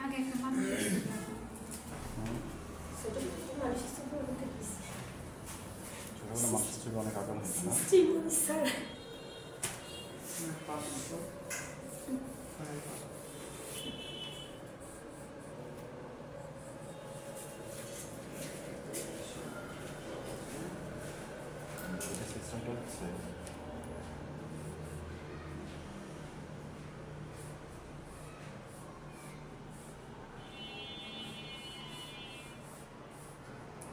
আগে একটা মানুষ মানুষের ছবি অনেক আগাম হতো না সিস্টেমটা হচ্ছে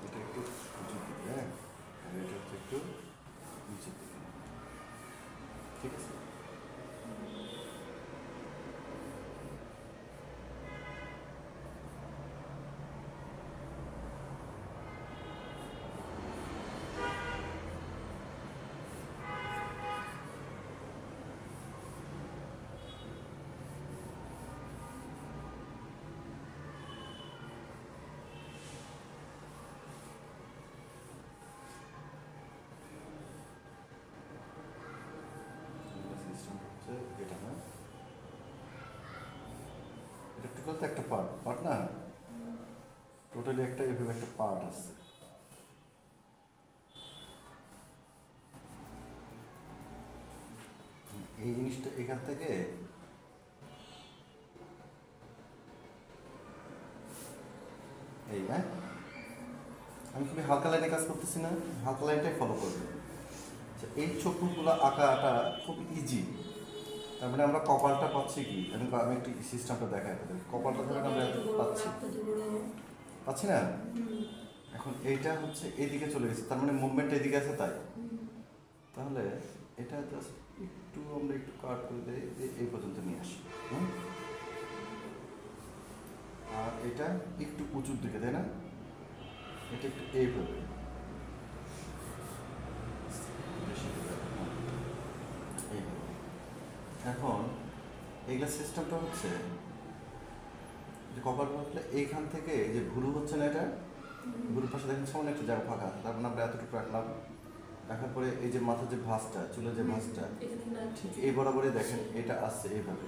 এটা একটু উঁচু দিকে, হ্যাঁ, আর এটা হচ্ছে একটু নিচের দিকে, ঠিক আছে? এটা না, এটা টোটাল তো একটা পার্ট না, টোটালি একটা এভাবে একটা পার্ট আছে। এই জিনিসটা এখান থেকে এই, হ্যাঁ, আমি খুবই হালকা লাইনে কাজ করতেছি না, হালকা লাইনটাই ফলো করবে। আচ্ছা, এই চোখগুলো আঁকাটা খুব ইজি। তার মানে আমরা কপালটা পাচ্ছি কি, আমি একটু সিস্টেমটা দেখাই তাদের। কপালটা ধরেন আমরা পাচ্ছি না, এখন এইটা হচ্ছে এইদিকে চলে গেছে, তার মানে মুভমেন্ট এইদিকে আছে তাই। তাহলে এটা জাস্ট একটু আমরা একটু কাট করে দিই, এই পর্যন্ত নিয়ে আসি। আর এটা একটু উঁচুর দিকে, তাই না? এটা একটু এইভাবে, এখন এইগুলা সিস্টেমটা হচ্ছে যে কপাল বলতে এইখান থেকে যে ভুরু হচ্ছে না, এটা ভুরুর পাশে দেখেন সামনে একটা জায়গা ফাঁকা, তারপর আমরা এতটুকু রাখলাম, রাখার পরে এই যে মাথার যে ভাঁজটা, চুলের যে ভাঁজটা, ঠিক এই বরাবরই দেখেন এটা আসছে এইভাবে,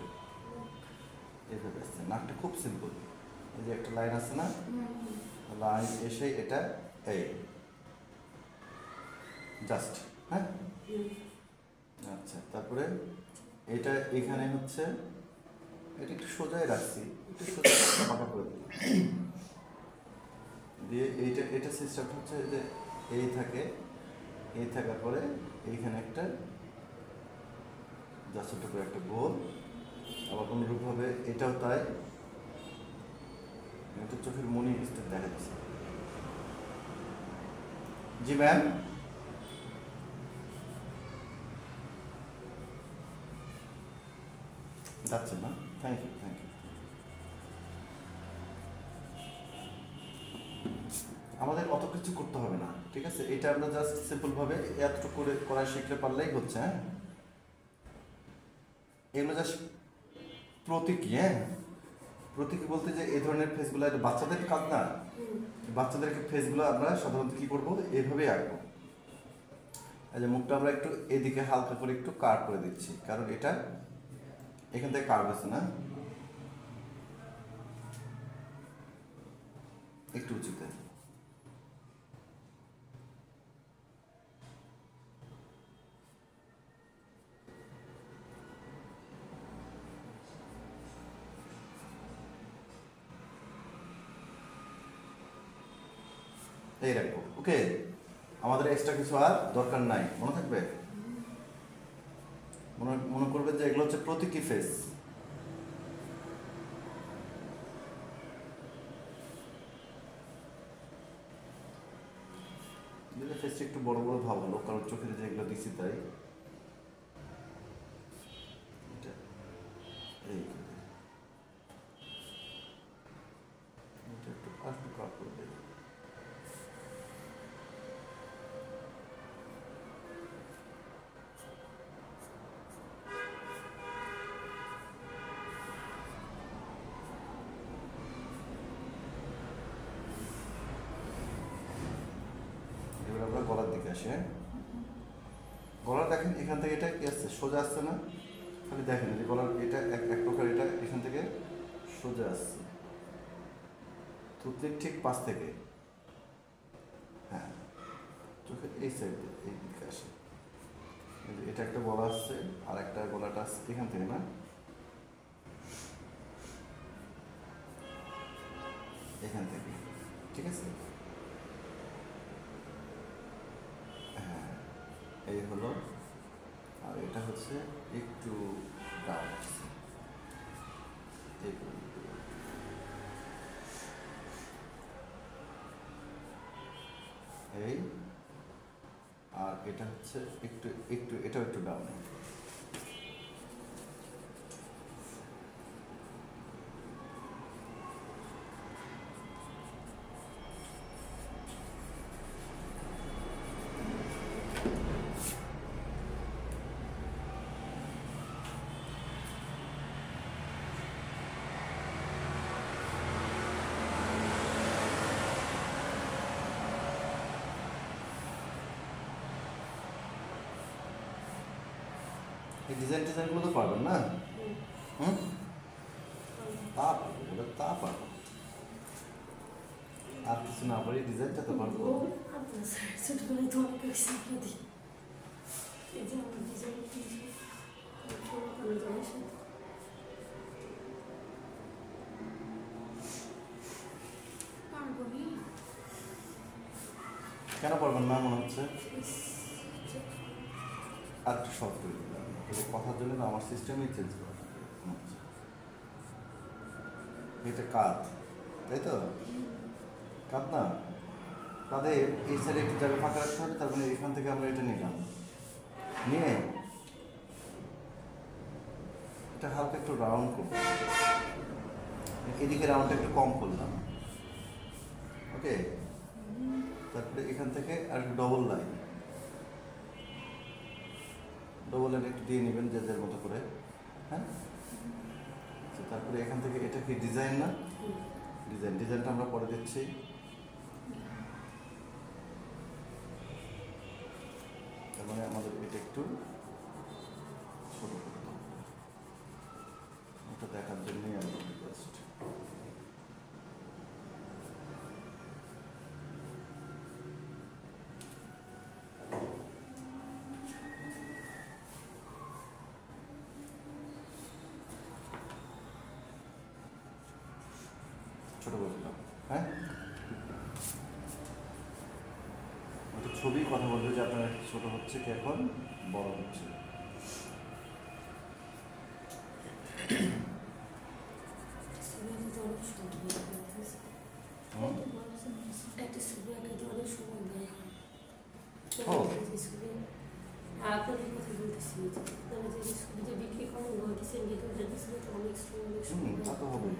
এইভাবে আসছে। নাকটা খুব সিম্পল, এই যে একটা লাইন আছে না, লাইন এসে এটা এই জাস্ট, হ্যাঁ। আচ্ছা, তারপরে এটা এখানে হচ্ছে, এটা একটু সোজাই রাখছি, একটু সোজা পাকা করে দিয়ে এটা সিস্টেম হচ্ছে যে এই থাকে, এই থাকার পরে এইখানে একটা জাস্ট করে একটা গোল, আবার অনুরূপভাবে এটাও তাই, এটা চোখের মনি স্টেপ দেখা যাচ্ছে। জি ম্যাম, যাচ্ছে না, থ্যাংক ইউ। আমাদের অত কিছু করতে হবে না, ঠিক আছে? এটা আমরা জাস্ট সিম্পলভাবে এতটুকু করে করা শিখলে পারলেই হচ্ছে, হ্যাঁ। এগুলো জাস্ট প্রতীকী, হ্যাঁ, প্রতীকী বলতে যে এই ধরনের ফেসগুলো এটা বাচ্চাদের কাজ না, বাচ্চাদেরকে ফেসগুলো আমরা সাধারণত কী করবো, এইভাবেই আঁকবো। এই যে মুখটা আমরা একটু এদিকে হালকা করে একটু কাট করে দিচ্ছি, কারণ এটা এখান থেকে কার্ভ আছে না, একটু উঁচুতে। এই রাখবো, ওকে। আমাদের এক্সট্রা কিছু আর দরকার নাই, মনে থাকবে। মনে করবে যে এগুলো হচ্ছে প্রতীকী ফেস। ফেসটা একটু বড় বড় ভাব হলো, কারণ চোখের যেগুলো দিচ্ছি তাই। এই একটু একটু কাট করে দেয়। এবার আমরা গলার দিকে আসি, হ্যাঁ। গলা দেখেন এখান থেকে এটা কি আসছে, সোজা আসছে না, খালি দেখেন যে গলার এটা এক প্রকার, এটা এখান থেকে সোজা আসছে, থুতনির ঠিক পাশ থেকে, হ্যাঁ, চোখের এই সাইডে, এই দিকে আসে। এটা একটা গলা আসছে, আর একটা গলাটা আসছে এখান থেকে, না এখান থেকে, ঠিক আছে। হ্যাঁ, এই হলো। আর এটা হচ্ছে একটু ডাউন, এই, আর এটা হচ্ছে একটু একটু, এটাও একটু ডাউনে। এই ডিজাইনগুলো তো পারবেন না? হুম, তা পারবো, ওটা তা পারবো। আর কিছু না পারি, ডিজাইনটা তো পারবো। ছোটবেলায় তো অনেক দিই, এই যে আমার ডিজাইন কেন পারবেন না মনে হচ্ছে? আর একটু শর্ট করে দিলাম, এই কথার জন্য না আমার সিস্টেমই চেঞ্জ করা মনে হচ্ছে। এটা কাঁধ, তাই তো? কাঁধ না, কাঁধে এই সাইডে একটু জায়গা ফাঁকা রাখতে হবে, তার মানে এখান থেকে আমরা এটা নিলাম, নিয়ে এটা হালকা একটু রাউন্ড করব, এদিকে রাউন্ডটা একটু কম করলাম, ওকে। তারপরে এখান থেকে আর ডবল লাইন, ডবল লাইন একটু দিয়ে নেবেন যে যার মতো করে, হ্যাঁ। তারপরে এখান থেকে, এটা কি ডিজাইন না? ডিজাইনটা আমরা পরে দিচ্ছি। তার মানে আমাদের এটা একটু ছোট করতে হবে, এটা দেখার জন্যই আমি রিকোয়েস্ট। ছোট করে দিলাম, হ্যাঁ। একটা ছবি কথা বলবে যে আপনার ছোট হচ্ছে কি এখন বড় হচ্ছে। একটা ছবি আঁকাতে অনেক সময় নেয়। আপনাদের কথা বলতেছি, যে ছবিটা বিক্রি করেন ডিসেন্ট অনেক সময় তা তো হবে।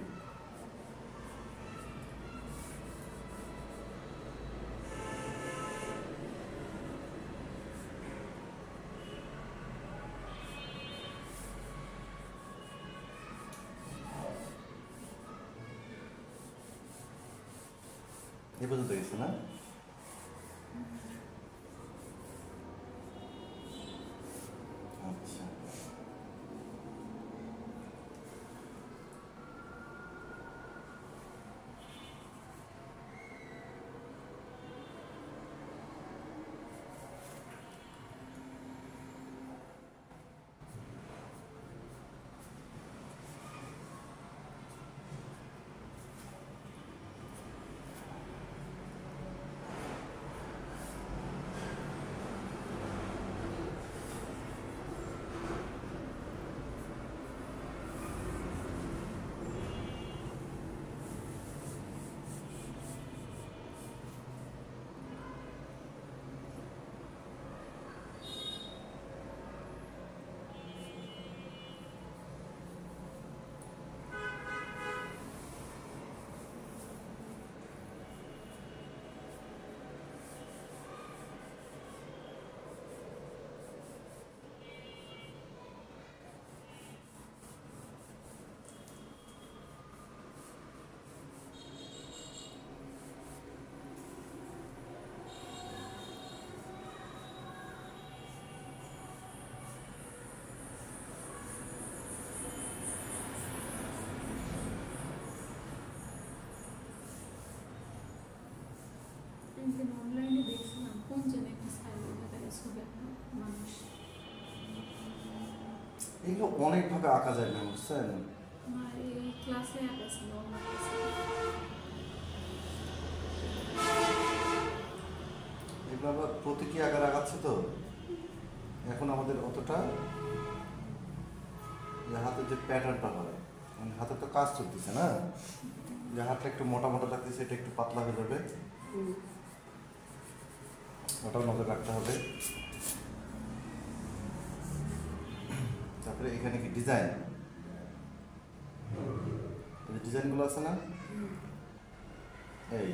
এ পর্যন্ত গেছে না? আচ্ছা, এগুলো অনেকভাবে আঁকা যায় ম্যাম, বুঝছেন? না এই ক্লাসে আঁকাছিল আমার কাছে। এগুলো আবার প্রতীকী আকার আঁকাচ্ছে তো, এখন আমাদের অতটা যে হাতের যে প্যাটার্নটা হয়, মানে হাতে তো কাজ চলতেছে না, যে হাতটা একটু মোটা মোটা লাগতেছে এটা একটু পাতলা হয়ে যাবে, ওটাও নজর রাখতে হবে। তারপরে এখানে কি ডিজাইন, ডিজাইনগুলো আছে না, এই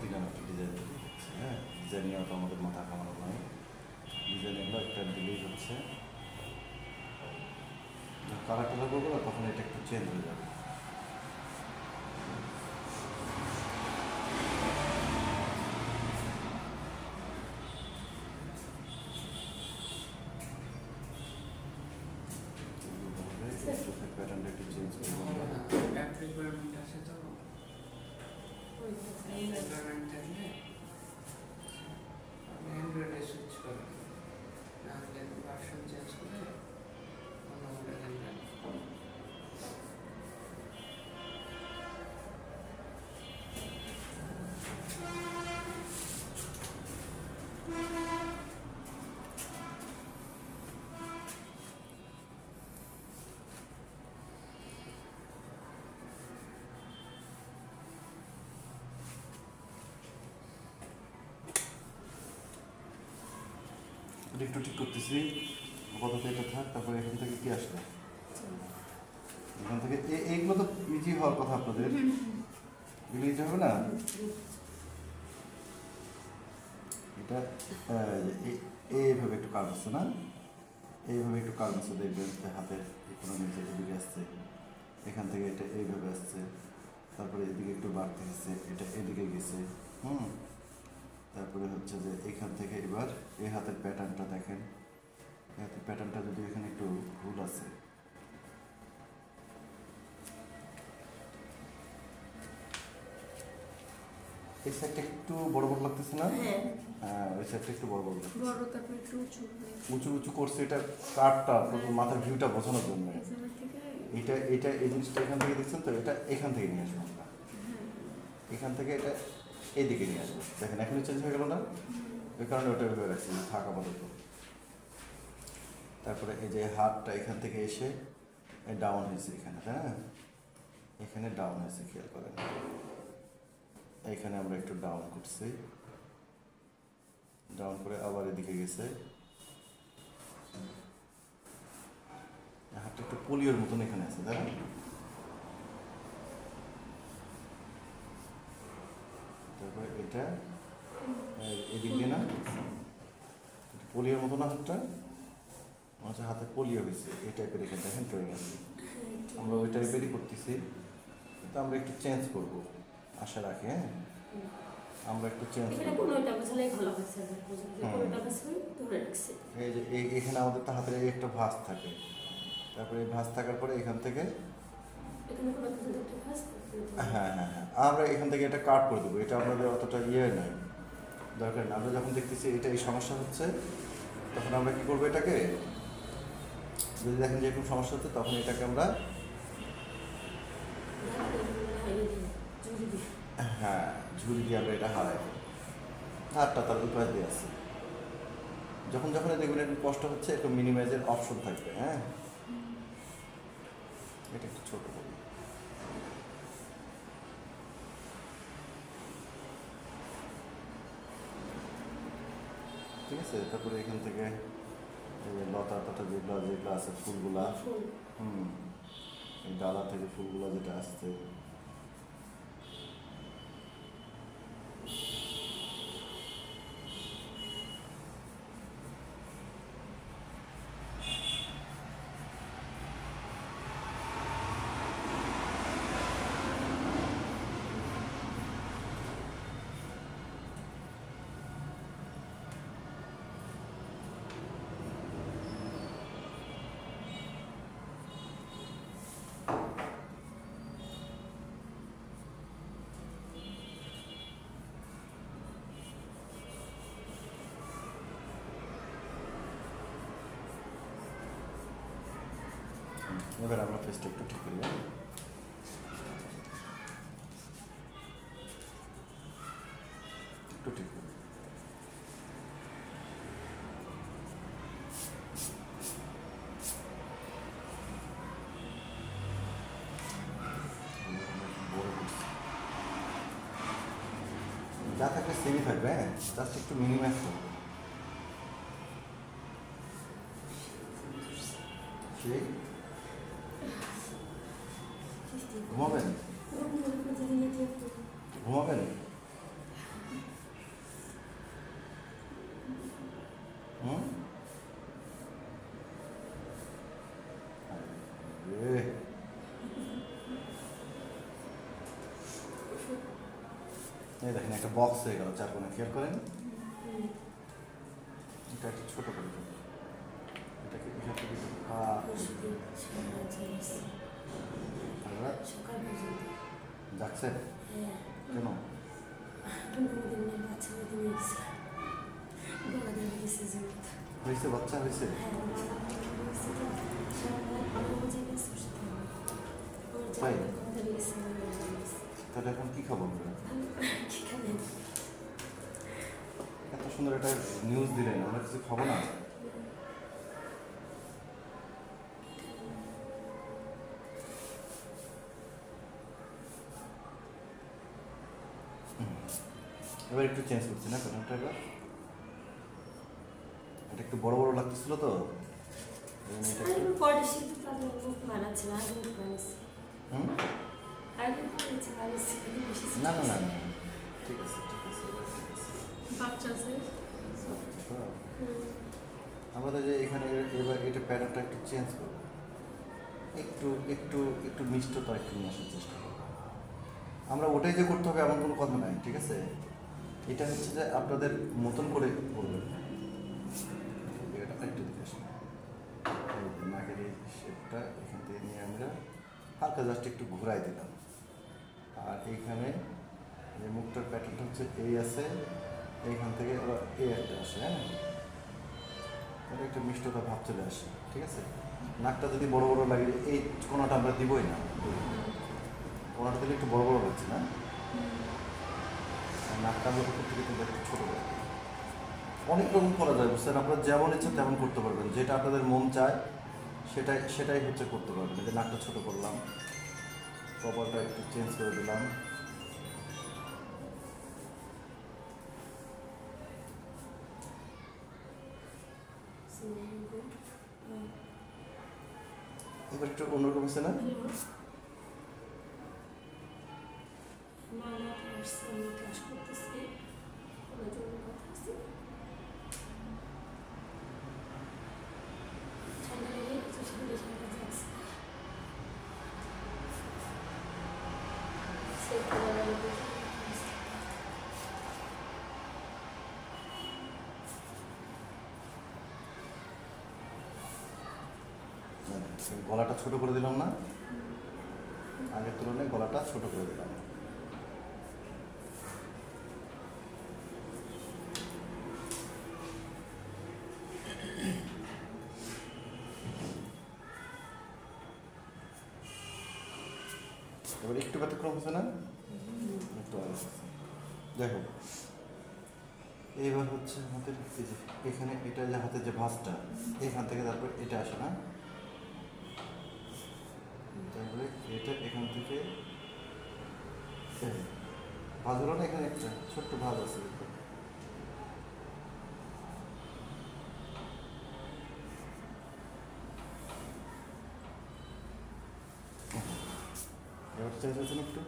ডিজাইন হচ্ছে, হ্যাঁ ডিজাইন নিয়েও তো আমাদের মাথা খামানো নয়, ডিজাইন এগুলো একটা দিলেই হচ্ছে। কালার টালার করবো না তখন এটা একটু চেঞ্জ হয়ে যাবে। প্যাটার্নটা একটু চেঞ্জ করবো। রিকোয়ারমেন্ট আছে তো, রিকোয়ারমেন্ট থাকলে আপনি অ্যান্ড্রয়েডে সুইচ করেন, নাহলে ভার্সন চেঞ্জ করে অন্য মডেল নেন। একটু ঠিক করতেছি, আপাতত এটা থাক। তারপরে এখান থেকে কি আসবে, এখান থেকে এইগুলো তো ইজি হওয়ার কথা আপনাদের, এগুলো ইজি হবে না। এটা এইভাবে একটু কাজ আছে না, এইভাবে একটু কাজ আছে, দেখবেন হাতের কোনো নিচে এদিকে আসছে, এখান থেকে এটা এইভাবে আসছে, তারপরে এদিকে একটু বাড়তে গেছে, এটা এদিকে গেছে, তারপরে হচ্ছে যে এখান থেকে এবার এই হাতের প্যাটার্নটা দেখেন, এই হাতের প্যাটার্নটা যদি এখানে একটু ভুল আছে, এই সাইডটা একটু বড় বড় লাগতেছে না, হ্যাঁ ওই সাইডটা একটু বড় বড় লাগতেছে, বড় তারপর একটু উঁচু উঁচু উঁচু করছে, এটা কার্ভটা মাথার ভিউটা বোঝানোর জন্য। এখান থেকে এটা এটা এই জিনিসটা এখান থেকে দেখছেন তো, এটা এখান থেকে নিয়ে আসবো আমরা, এখান থেকে এটা এইদিকে নিয়ে আসবো। দেখেন এখনই চেঞ্জ হয়ে গেল না, ওই কারণে ওটা ভেবে রাখছি থাক আপাতত। তারপরে এই যে হাতটা এখান থেকে এসে ডাউন হয়েছে এখানে, তাই না, এখানে ডাউন হয়েছে, খেয়াল করেন এখানে আমরা একটু ডাউন করছি, ডাউন করে আবার এদিকে গেছে, হাতটা একটু পোলিওর মতন এখানে আছে, তাই না। তারপরে এটা এদিক দিয়ে না পোলিওর মতো না, হাতটা আচ্ছা হাতে পোলিও হয়েছে, এই টাইপের এখানে দেখেন ড্রয়িং আছে, আমরা ওই টাইপেরই করতেছি, কিন্তু আমরা একটু চেঞ্জ করবো আশা রাখি। হ্যাঁ আমরা একটু চেঞ্জ করবো, এই যে এখানে আমাদের তো হাতের একটা ভাঁজ থাকে, তারপরে এই ভাঁজ থাকার পরে এখান থেকে হ্যাঁ হ্যাঁ হ্যাঁ আমরা এখান থেকে এটা কাট করে দেবো, এটা আমাদের অতটা ইয়ে নয়, দরকার না। আমরা যখন দেখতেছি এটা এই সমস্যা হচ্ছে, তখন আমরা কী করবো, এটাকে যদি দেখেন যে এরকম সমস্যা হচ্ছে, তখন এটাকে আমরা হ্যাঁ ঝুড়ি দিয়ে আমরা এটা হারাই, হাতটা তার উপায় দিয়ে আছে। যখন যখন দেখবেন একটু কষ্ট হচ্ছে, একটু মিনিমাইজের অপশন থাকবে। হ্যাঁ এটা একটু ছোট করি, ঠিক আছে। তারপরে এখান থেকে লতা টতা যেগুলো যেগুলো আছে ফুলগুলা, এই ডালা থেকে ফুলগুলো যেটা আসছে, এবার আমরা ফেসটা একটু ঠিক করি। একটু ঠিক করি। যা থাকলে সেমই থাকবে, হ্যাঁ, জাস্ট একটু মিনিমাইজ করবে। সেই ঘুমাবেন? ঘুমাবেন? হুম? এই দেখেন একটা বক্স হয়ে গেল চার কোণে, খেয়াল করেন। এটা একটু ছোট করে দেবো। এটাকে এখান থেকে যাচ্ছেন কেন? হয়েছে, বাচ্চা হয়েছে? তাই? তাহলে এখন কি খবর? এত সুন্দর একটা নিউজ দিলেন, আমরা কিছু খাবো না? এবার একটু চেঞ্জ করছি না প্যাটার্নটা? এবার এটা একটু বড় বড় লাগতেছিল তো, না না না না, ঠিক আছে ঠিক আছে, বাচ্চা আছে আমাদের যে এখানে এবার এটা প্যাটার্নটা একটু চেঞ্জ করবো, একটু একটু একটু মিষ্টতা একটু নিয়ে আসার চেষ্টা করবো। আমরা ওটাই যে করতে হবে এমন কোনো কথা নাই, ঠিক আছে? এটা হচ্ছে যে আপনাদের মতন করে করবেন। এটা একটু দিকে আসুন, নাকের এই শেপটা এখান থেকে নিয়ে আমরা হালকা জাস্ট একটু ঘুরাই দিলাম। আর এইখানে যে মুখটার প্যাটার্নটা হচ্ছে এই আছে, এইখান থেকে আবার এই একটা আসে, হ্যাঁ, তাহলে একটু মিষ্টতা ভাব চলে আসে, ঠিক আছে? নাকটা যদি বড় বড় লাগে, এই কোনাটা আমরা দিবই না, কোনাটা দিলে একটু বড় বড় লাগছে না? নাকটা আমরা উপর থেকে কিন্তু একটু ছোটো করে দিই। অনেক রকম করা যায়, বুঝছেন? আপনারা যেমন ইচ্ছা তেমন করতে পারবেন, যেটা আপনাদের মন চায় সেটাই সেটাই হচ্ছে করতে পারবেন। এই যে নাকটা ছোটো করলাম, কপালটা একটু চেঞ্জ করে দিলাম, এবার একটু অন্যরকম হচ্ছে না? গলাটা ছোট করে দিলাম না? আগের তুলনায় গলাটা ছোট করে দিলাম। এবার একটু ব্যতিক্রম হচ্ছে না? একটু যাই হোক, এইবার হচ্ছে হাতের এই যে এখানে এটা যে হাতের যে ভাঁজটা, এখান থেকে তারপর এটা আসে না, তারপরে এটা এখান থেকে ভাঁজ হলো না, এখানে একটা ছোট্ট ভাঁজ আছে। এবার চেঞ্জ হচ্ছে না একটু?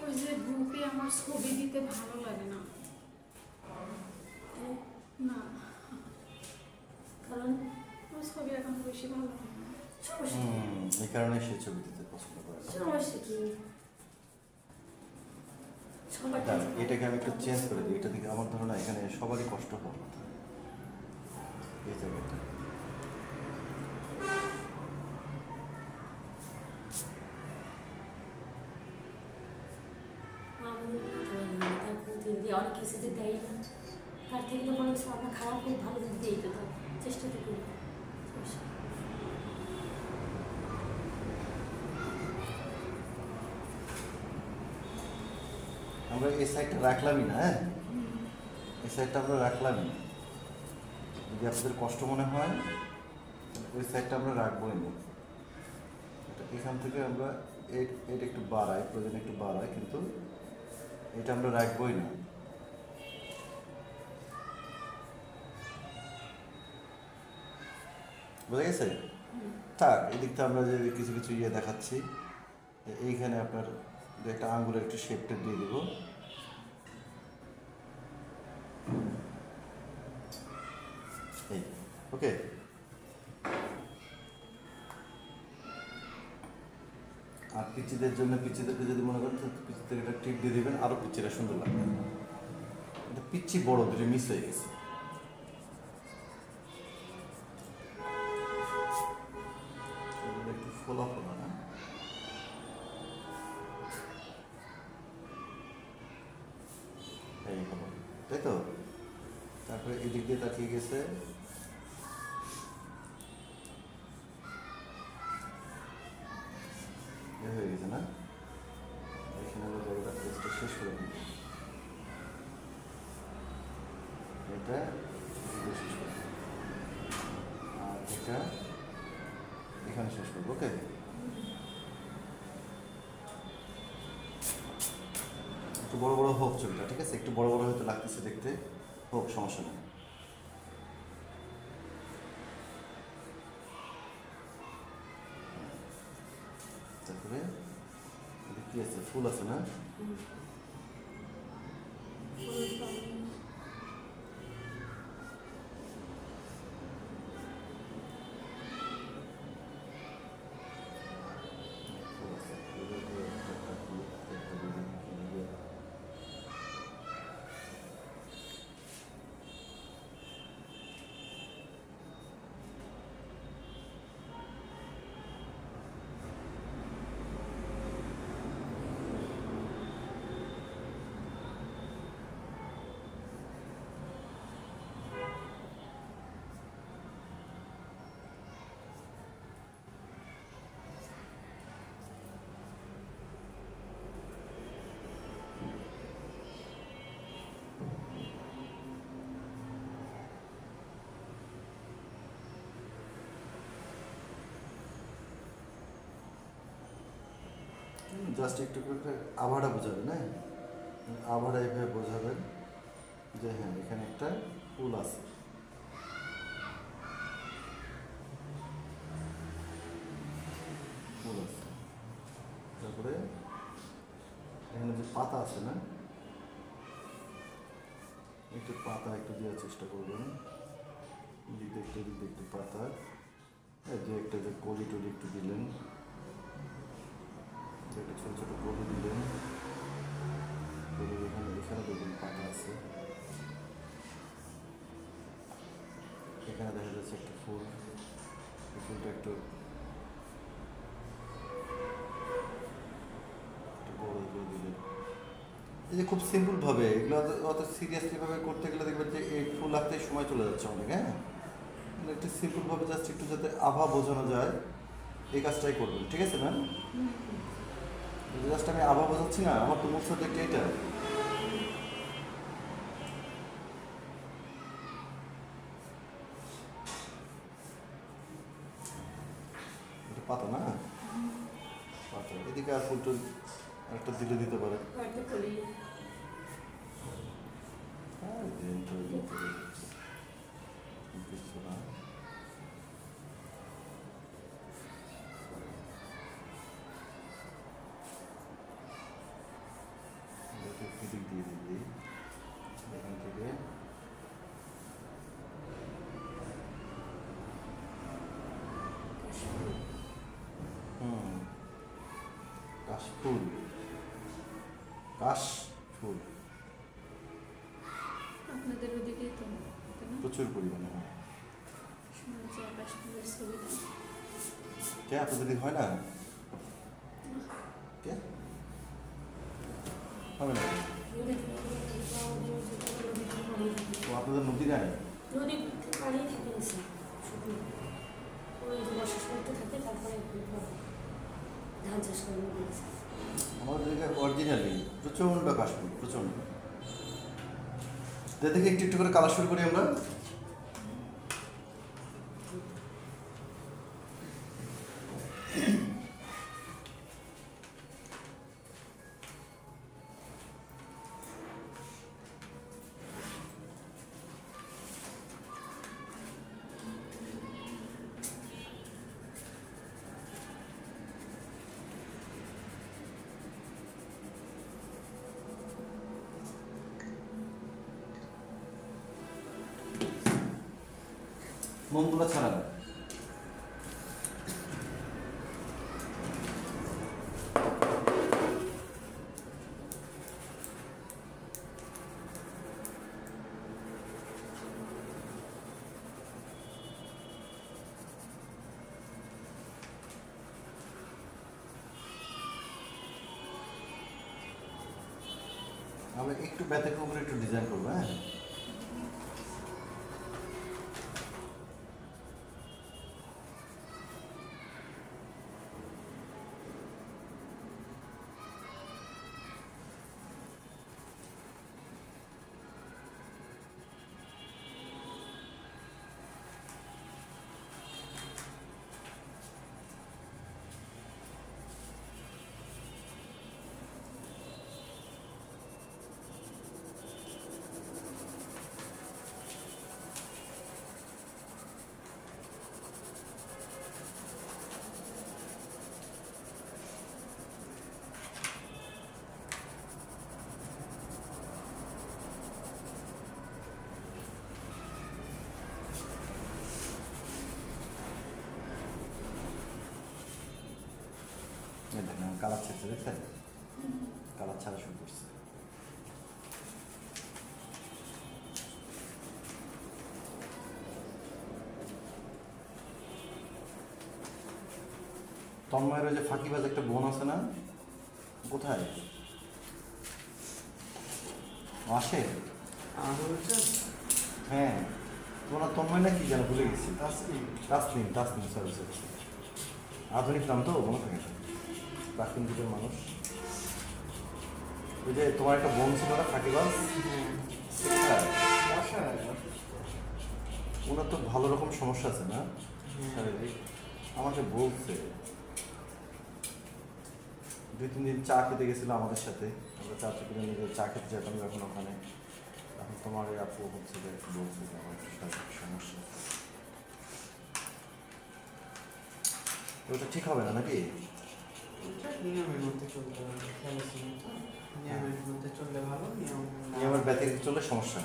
ওই যে গ্রুপে আমার ছবি দিতে ভালো লাগে না। না, কারণ আমার ছবি এখন বেশি ভালো লাগে না। এই কারণে সে ছবি দিতে পছন্দ করে। সমস্যা কি? এটাকে আমি একটু চেঞ্জ করে দিই, এটা দিকে আমার ধারণা এখানে সবারই কষ্ট হওয়ার কথা, এই জায়গাটা। আমাদের 2-3 দিয়ে অনেক কিছু যে দেয় না, তার থেকে তো মনে হচ্ছে আমরা খারাপ হোক ভালো দিক দিয়েই তো দাও, চেষ্টা তো করি। আমরা এই সাইডটা রাখলামই না, হ্যাঁ এই সাইডটা আমরা রাখলামই না। যদি আপনাদের কষ্ট মনে হয় ওই সাইডটা আমরা রাখবোই না। এখান থেকে আমরা এটা একটু বাড়াই, প্রয়োজন একটু বাড়াই, কিন্তু এটা আমরা রাখবোই না। বোঝা গেছে? থাক, এদিকটা আমরা যে কিছু কিছু ইয়ে দেখাচ্ছি, এইখানে আপনার একটা আঙ্গুলের একটু শেপটা দিয়ে দেবো। এই ওকে। আর পিচিদের জন্য, পিচিদেরকে যদি মনে করেন পিচিদের একটা টিপ দিয়ে দেবেন, আরও পিচিটা সুন্দর লাগবে। এটা পিচ্ছি বড় দুটো মিস হয়ে গেছে। একটু ফোলা ফোলা না, এই হলো, তাই তো? তারপরে এদিক দিয়ে তাকিয়ে গেছে, হয়ে গেছে না? এখানে আমরা জায়গাটা পেজটা শেষ করে দিই, এটা শেষ করব, আর এটা এখানে শেষ করবো। ওকে, একটু বড় বড় হোক চুলটা, ঠিক আছে? একটু বড় বড় হয়তো লাগতেছে দেখতে, হোক, সমস্যা নেই। তারপরে কি আছে, ফুল আছে না? জাস্ট একটু করে আভাটা বোঝাবেন, হ্যাঁ আভাটা এইভাবে বোঝাবেন যে হ্যাঁ এখানে একটা ফুল আছে। ফুল আছে, তারপরে এখানে যে পাতা আছে না, একটু পাতা একটু দেওয়ার চেষ্টা করবেন, দিক দেখতে দিক দেখতে পাতা, যে একটা যে কলি টলি একটু দিলেন, একটা ছোটো ছোটো কলি দিলেন, এখানে এখানে দেখুন পাতা আছে, এখানে দেখা যাচ্ছে একটা ফুল, এই ফুলটা একটু বড় করে দিলেন। এই যে খুব সিম্পলভাবে, এগুলো অত সিরিয়াসলিভাবে করতে গেলে দেখবেন যে এই ফুল আঁকতে সময় চলে যাচ্ছে অনেক। হ্যাঁ, একটু সিম্পলভাবে জাস্ট একটু যাতে আভা বোঝানো যায় এই কাজটাই করবেন, ঠিক আছে ম্যাম? জাস্ট আমি আভা বোঝাচ্ছি না, আমার তো মূল সাবজেক্ট এটা। এটা পাতা না, পাতা, এদিকে আর ফুল টুল একটা দিলে দিতে পারে। কিছু না, এদিক দিয়ে দিবি এখান থেকে, কাশফুল, কাশফুল আপনাদের ওদিকেই তো প্রচুর পরিমাণে হয়। শুনেছি আকাশফুলের ছবিটা। কে আপনাদের দিক হয় না? কে হবে না? পানি থাকে। তো আপনাদের নদী নাই? নদীর পানি থাকে না স্যার, শুধু ওই যে বর্ষার সময় একটু থাকে, তারপরে ধান চাষ করে নদী আছে। আমাদের জায়গায় অরিজিনালি প্রচণ্ড কাশফুল, প্রচণ্ড। দেখে একটু একটু করে কালার শুরু করি আমরা। মোমগুলো ছাড়া না। আমরা একটু ব্যতিক্রম করে একটু ডিজাইন করবো, হ্যাঁ। দেখেন কালার ছাড়ছে, দেখছেন? কালার ছাড়া শুরু করছে। তন্ময়ের ওই যে ফাঁকিবাজ একটা বোন আছে না, কোথায় আসে? হ্যাঁ, তোমার তন্ময় না কি যেন ভুলে গেছি। Tasnim, Tasnim, sorry sorry. আধুনিক নাম তো মনে থাকে না, প্রাচীন যুগের মানুষ। ওই যে তোমার একটা বোন ছিল না ফাঁকিবাজ, ওনার তো ভালো রকম সমস্যা আছে না শারীরিক, আমাকে বলছে। 2-3 দিন চা খেতে গেছিল আমাদের সাথে, আমরা চা নিজে চা খেতে যেতাম যখন ওখানে। এখন তোমার এই আপু হচ্ছে যে বলছে যে আমার শারীরিক সমস্যা, ওটা ঠিক হবে না নাকি? নিয়মের মধ্যে চলতে হবে, নিয়মের মধ্যে চললে ভালো, নিয়মের ব্যতিরিক্ত চললে সমস্যা।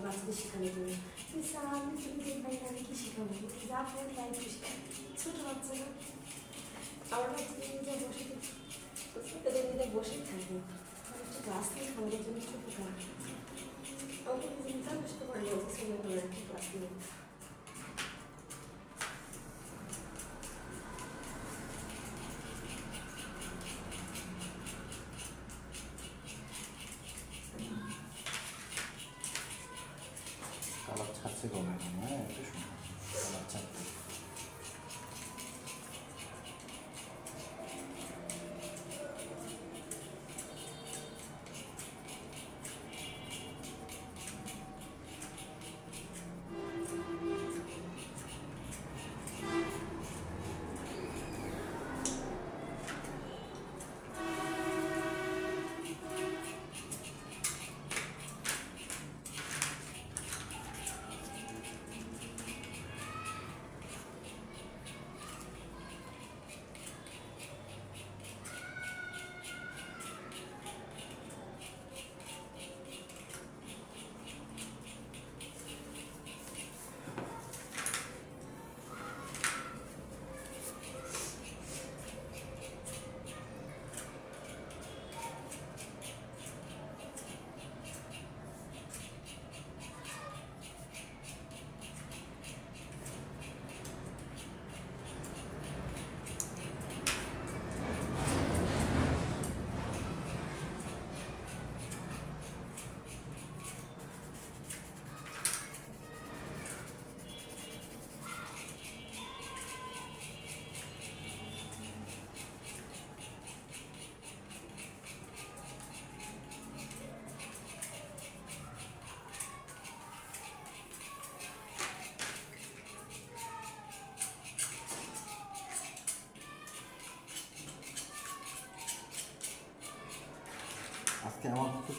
বাচ্চাদের শেখানোর জন্য আমি তুমি ভাই আমি কি শেখাবো, যা পড়ে তাই একটু শেখাবো, ছোটো বাচ্চারা আমার বাচ্চাদের নিজে বসে তাদের নিজে বসেই থাকবে, একটু ক্লাস নিয়ে খাওয়ানোর জন্য ছোটো কাজ আমাকে চিন্তা বুঝতে পারি একটু ক্লাস নিয়ে।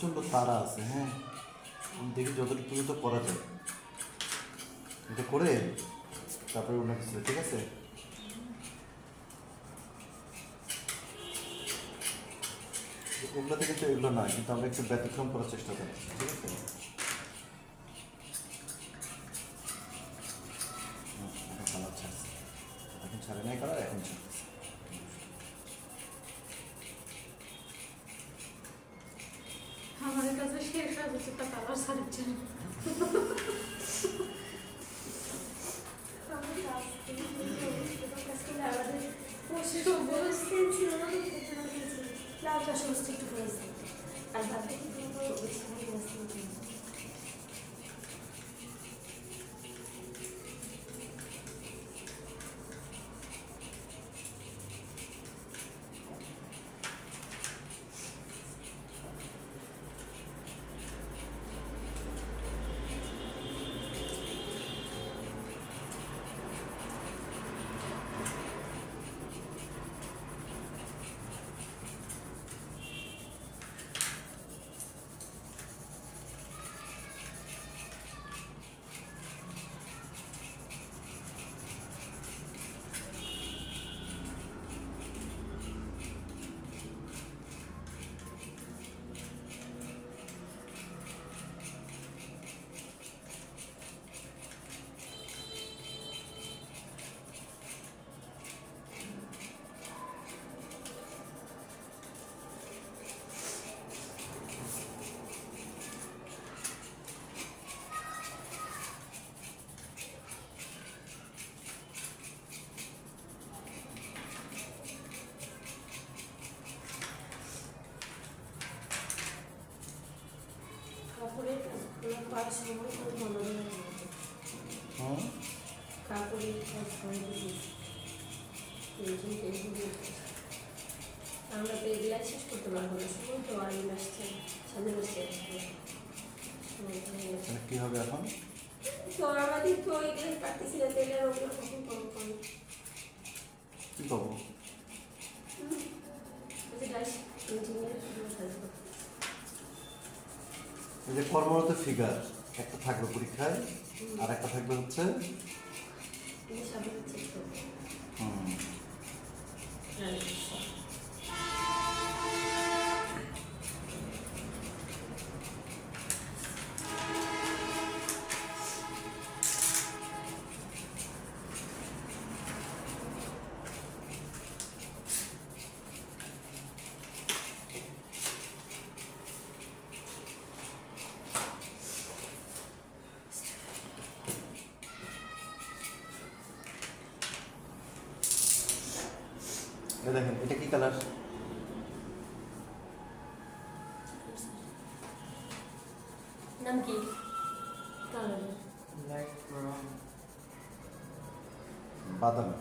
প্রচণ্ড তাড়া আছে। হ্যাঁ, আমি দেখি যতটুকু পর্যন্ত করা যায় এটা করে তারপরে অন্য কিছু, ঠিক আছে? এগুলোতে কিন্তু এগুলো না, কিন্তু আমরা একটু ব্যতিক্রম করার চেষ্টা করছি, ঠিক আছে? এখন কালার ছাড়ছে, এখন ছাড়ে নাই কালার, এখন ছাড়তেছে। আমার কাছে শেষ হচ্ছে তা কালার ছাড়ছে না। আমি কাজ করি, কাজ করলে আমাদের পরিস্থিতি ছিল না, লালটা সমস্ত একটু করেছে আর বাকি কাপড়ের কাজগুলো করার সময় খুব মনোযোগ দিতে হবে। কাপড়ের কাজ করে দিয়েছি, আমরা তো এগুলো শেষ করতে পারবো না, সময় তো আর আসছে, সামনে বসে আসবে। কি হবে এখন? তো আমাদের তো এগুলো কাটতেছি না, তেলের ওগুলো কখন কম কম কি পাবো? এই যে কর্মরত ফিগার একটা থাকবে পরীক্ষায়, আর একটা থাকবে হচ্ছে দেখেন এটা কি কালার? নাম কি? কালার লাইট ব্রাউন, বাদামি,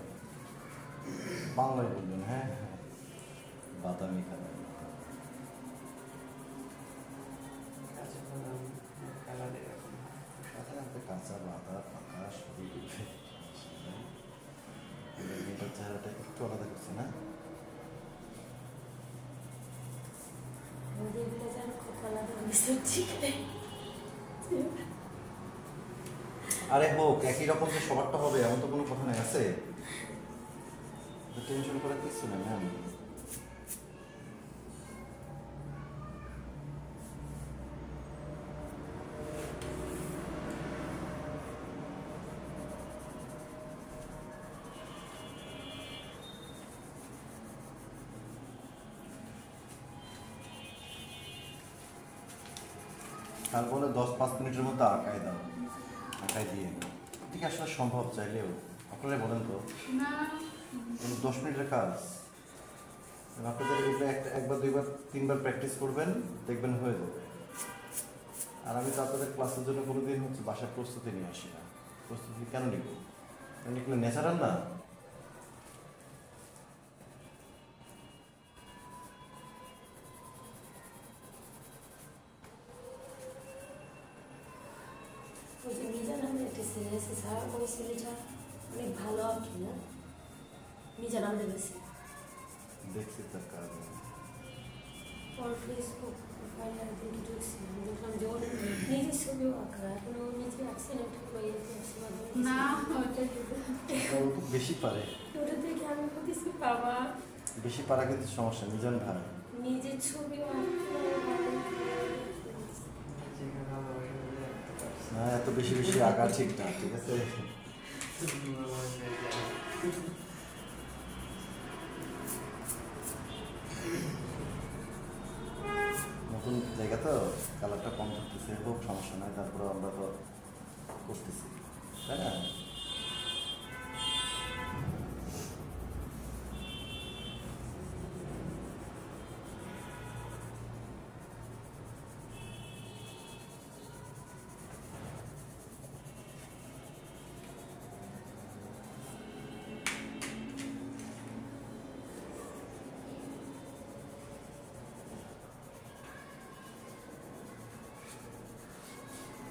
বাংলায় বলবেন। হ্যাঁ হ্যাঁ, বাদামি কালার। কাঁচা বাদাম কালার এরকম। সাধারণত কাঁচা বাদা পাকা সবই করবে। মেয়েটার চেহারাটা একটু আলাদা করছে না? আরে হোক, একই রকম যে সবারটা হবে এমন তো কোনো কথা নাই, আছে? টেনশন করার কিছু না ম্যাম। তারপরে 10-5 মিনিটের মধ্যে আঁকায় দাও, আঁকায় দিয়ে ঠিক আসলে সম্ভব চাইলেও। আপনারা বলেন তো, না 10 মিনিটের কাজ। আপনাদের এগুলো একবার 2বার 3বার প্র্যাকটিস করবেন, দেখবেন হয়ে যাবে। আর আমি তো আপনাদের ক্লাসের জন্য কোনোদিন হচ্ছে বাসার প্রস্তুতি নিয়ে আসি না। প্রস্তুতি কেন নিব? কারণ এগুলো ন্যাচারাল না। ওই যে মিজান আমাদের একটা ছেলে আছে স্যার, ওই ছেলেটা অনেক ভালো আঁকি না, মিজান আমাদের কাছে দেখছি তার কাজ। ওর ফেসবুক ফাইনাল দিন ঢুকছিলাম দেখলাম যে ওর নিজের ছবিও আঁকা এখন ও নিজে আঁকছেন একটু না ওটা ও তো বেশি পারে, ওটা দেখে আমি বলতেছি বাবা বেশি পারা কিন্তু সমস্যা, নিজন ভাই নিজের ছবিও যেখানে ভালোবাসা বলে একটা পারছি। না এত বেশি বেশি আঁকা ঠিক না, ঠিক আছে। নতুন জায়গা তো কালারটা কম ধরতেছে, খুব সমস্যা নয়, তারপরে আমরা তো করতেছি, তাই না?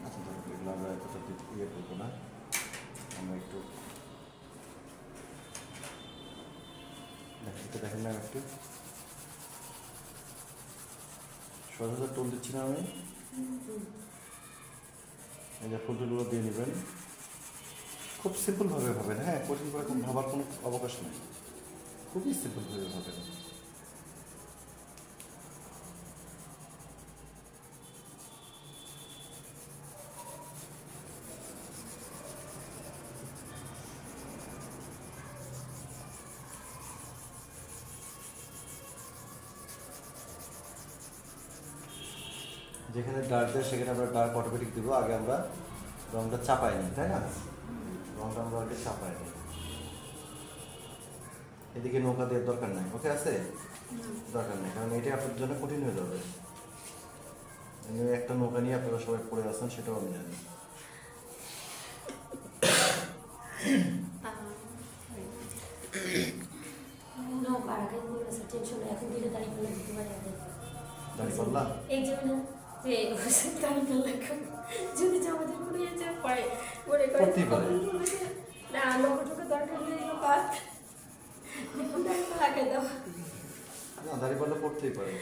আচ্ছা ধরো এগুলো আমরা এতটা ইয়ে করবো না, আমরা একটু দেখেন না একটু সোজা টোল দিচ্ছি না আমি, এই যে ফুলগুলো দিয়ে নেবেন, খুব সিম্পলভাবে ভাবেন, হ্যাঁ কঠিন করে ভাবার কোনো অবকাশ নেই, খুবই সিম্পলভাবে ভাবেন। যেখানে ডার্ক দেয় সেখানে আমরা ডার্ক অটোমেটিক দেবো, আগে আমরা রঙটা চাপাই নিই, তাই না? রঙটা আমরা আগে চাপাই নিই। এদিকে নৌকা দেওয়ার দরকার নাই, ওকে আছে দরকার নেই, কারণ এটা আপনার জন্য কঠিন হয়ে যাবে। একটা নৌকা নিয়ে আপনারা সবাই পড়ে আসেন, সেটাও আমি জানি। নৌকা আগে বলেছে টেনশন এখন দিলে দাঁড়িয়ে ফেলে দিতে পারে দাঁড়িয়ে পড়লাম এই যে না যে দাঁড়িয়ে ফেলে যদি আমাদের কোনো ইয়ে পড়ে মনে করে পড়তেই পারে। না নৌকা টোকা দরকার নেই বাদ এখন দাঁড়িয়ে ফেলে আগে দাও না, দাঁড়িয়ে পড়লে পড়তেই পারে।